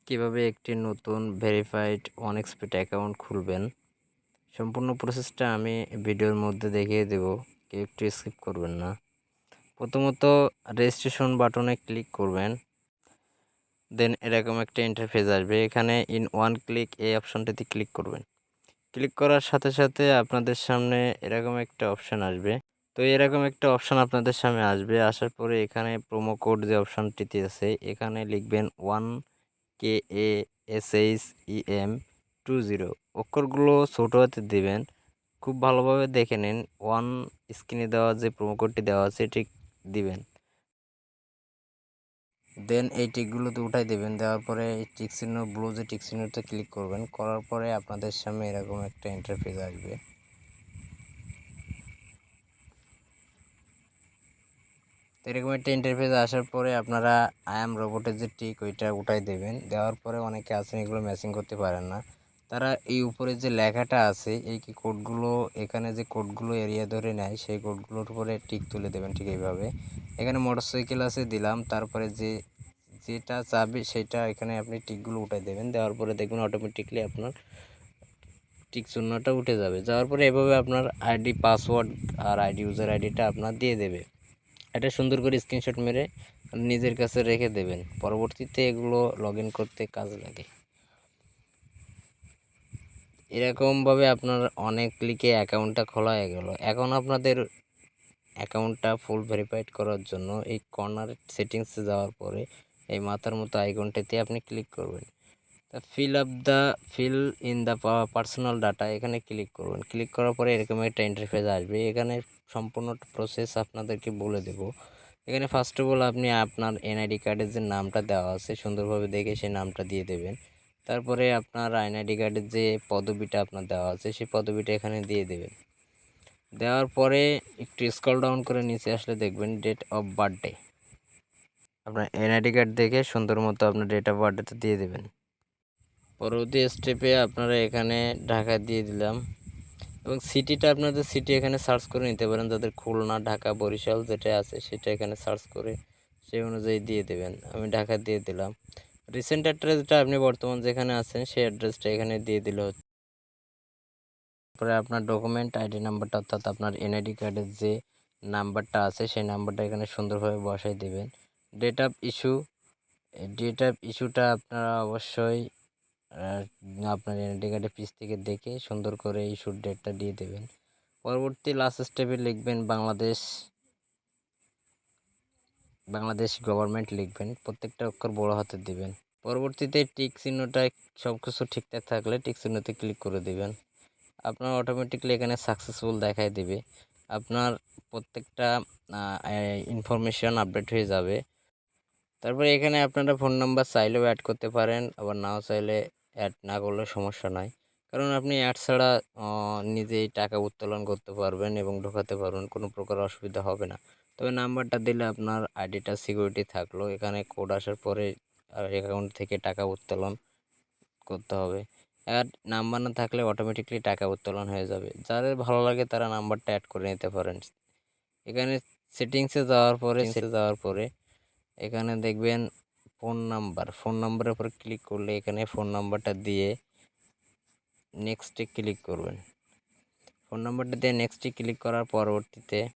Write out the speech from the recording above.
কিভাবে একটি নতুন ভেরিফাইড ওয়ানএক্সপেট অ্যাকাউন্ট খুলবেন, সম্পূর্ণ প্রসেসটা আমি ভিডিওর মধ্যে দেখিয়ে দেব, কেউ একটু স্কিপ করবেন না। প্রথমত রেজিস্ট্রেশন বাটনে ক্লিক করবেন, দেন এরকম একটা ইন্টারফেস আসবে। এখানে ইন ওয়ান ক্লিক এই অপশনটিতে ক্লিক করবেন। ক্লিক করার সাথে সাথে আপনাদের সামনে এরকম একটা অপশান আসবে। তো এরকম একটা অপশান আপনাদের সামনে আসবে, আসার পরে এখানে প্রোমো কোড যে অপশানটিতে আছে এখানে লিখবেন 1KASHEM20, অক্ষরগুলো ছোটো হাতে দিবেন। খুব ভালোভাবে দেখে নিন, ওয়ান স্ক্রিনে দেওয়া যে প্রোমো কোডটি দেওয়া আছে এটি দিবেন। দেন এই টিকগুলোতে উঠাই দেবেন। দেওয়ার পরে এই টিক চিহ্ন, ব্লু যে টিক চিহ্নতে ক্লিক করবেন। করার পরে আপনাদের সামনে এরকম একটা ইন্টারফেস আসবে। তো এরকম একটা ইন্টারফেস আসার পরে আপনারা আই অ্যাম রোবটের যে টিক ওইটা উঠাই দেবেন। দেওয়ার পরে অনেকে আছেন এগুলো ম্যাচিং করতে পারেন না, তারা এই উপরে যে লেখাটা আছে এই কোডগুলো, এখানে যে কোডগুলো এরিয়া ধরে নেয় সেই কোডগুলোর উপরে টিক তুলে দেবেন। ঠিক এইভাবে এখানে মোটরসাইকেল আছে দিলাম, তারপরে যেটা চাবে সেটা এখানে আপনি টিকগুলো উঠাই দেবেন। দেওয়ার পরে দেখবেন অটোমেটিকলি আপনার টিক চিহ্নটা উঠে যাবে। যাওয়ার পরে এভাবে আপনার আইডি পাসওয়ার্ড আর আইডি ইউজার আইডিটা আপনার দিয়ে দেবে। এটা সুন্দর করে স্ক্রিনশট মেরে নিজের কাছে রেখে দেবেন, পরবর্তীতে এগুলো লগ ইন করতে কাজে লাগে। এরকমভাবে আপনার অনেক ক্লিকে অ্যাকাউন্টটা খোলা হয়ে গেল। এখন আপনাদের অ্যাকাউন্টটা ফুল ভেরিফাইড করার জন্য এই কর্নার সেটিংসে যাওয়ার পরে এই মাথার মতো আইকনটাতে আপনি ক্লিক করবেন। তা fill in the personal data এখানে ক্লিক করবেন। ক্লিক করার পরে এরকম একটা ইন্টারফেস আসবে। এখানে সম্পূর্ণ প্রসেস আপনাদেরকে বলে দেব। এখানে ফার্স্ট অফ অল আপনি আপনার এনআইডি কার্ডের যে নামটা দেওয়া আছে সুন্দরভাবে দেখে সেই নামটা দিয়ে দেবেন। তারপরে আপনার এনআইডি কার্ডের যে পদবিটা আপনার দেওয়া আছে সেই পদবিটা এখানে দিয়ে দেবেন। দেওয়ার পরে একটু স্ক্রল ডাউন করে নিচে আসলে দেখবেন ডেট অফ বার্থডে। আপনার এনআইডি কার্ড দেখে সুন্দর মতো আপনার ডেট অফ বার্থডেটা দিয়ে দেবেন। পরবর্তী স্টেপে আপনারা এখানে ঢাকা দিয়ে দিলাম এবং সিটিটা আপনাদের সিটি এখানে সার্চ করে নিতে পারেন, যাদের খুলনা, ঢাকা, বরিশাল যেটা আছে সেটা এখানে সার্চ করে সেই অনুযায়ী দিয়ে দেবেন। আমি ঢাকা দিয়ে দিলাম। রিসেন্ট অ্যাড্রেসটা আপনি বর্তমান যেখানে আছেন সেই অ্যাড্রেসটা এখানে দিয়ে দিলে হচ্ছে। তারপরে আপনার ডকুমেন্ট আইডি নাম্বারটা, অর্থাৎ আপনার এনআইডি কার্ডের যে নাম্বারটা আছে সেই নাম্বারটা এখানে সুন্দরভাবে বসাই দেবেন। ডেট অফ ইস্যুটা আপনারা অবশ্যই আপনার এনআইডি কার্ডের পিস থেকে দেখে সুন্দর করে ইস্যুর ডেটটা দিয়ে দেবেন। পরবর্তী লাস্ট স্টেপে লিখবেন বাংলাদেশ গভর্নমেন্ট লিখবেন, প্রত্যেকটা অক্ষর বড় হাতে দিবেন। পরবর্তীতে টিক চিহ্নটা সব কিছু ঠিকঠাক থাকলে টিক চিহ্নতে ক্লিক করে দিবেন। আপনার অটোমেটিকলি এখানে সাকসেসফুল দেখাই দেবে। আপনার প্রত্যেকটা ইনফরমেশন আপডেট হয়ে যাবে। তারপরে এখানে আপনারা ফোন নাম্বার চাইলেও অ্যাড করতে পারেন, আবার নাও চাইলে অ্যাড না করলে সমস্যা নাই, কারণ আপনি অ্যাড ছাড়া নিজেই টাকা উত্তোলন করতে পারবেন এবং ঢোকাতে পারবেন, কোনো প্রকার অসুবিধা হবে না। তবে নাম্বারটা দিলে আপনার আইডিটা সিকিউরিটি থাকলো। এখানে কোড আসার পরে অ্যাকাউন্ট থেকে টাকা উত্তোলন করতে হবে। আর নাম্বার না থাকলে অটোমেটিকলি টাকা উত্তোলন হয়ে যাবে। যাদের ভালো লাগে তারা নাম্বারটা অ্যাড করে নিতে পারেন। এখানে সেটিংসে যাওয়ার পরে এখানে দেখবেন ফোন নাম্বারের উপর ক্লিক করলে এখানে ফোন নাম্বারটা দিয়ে নেক্সটে ক্লিক করবেন। ফোন নাম্বারটা দিয়ে নেক্সটে ক্লিক করার পরবর্তীতে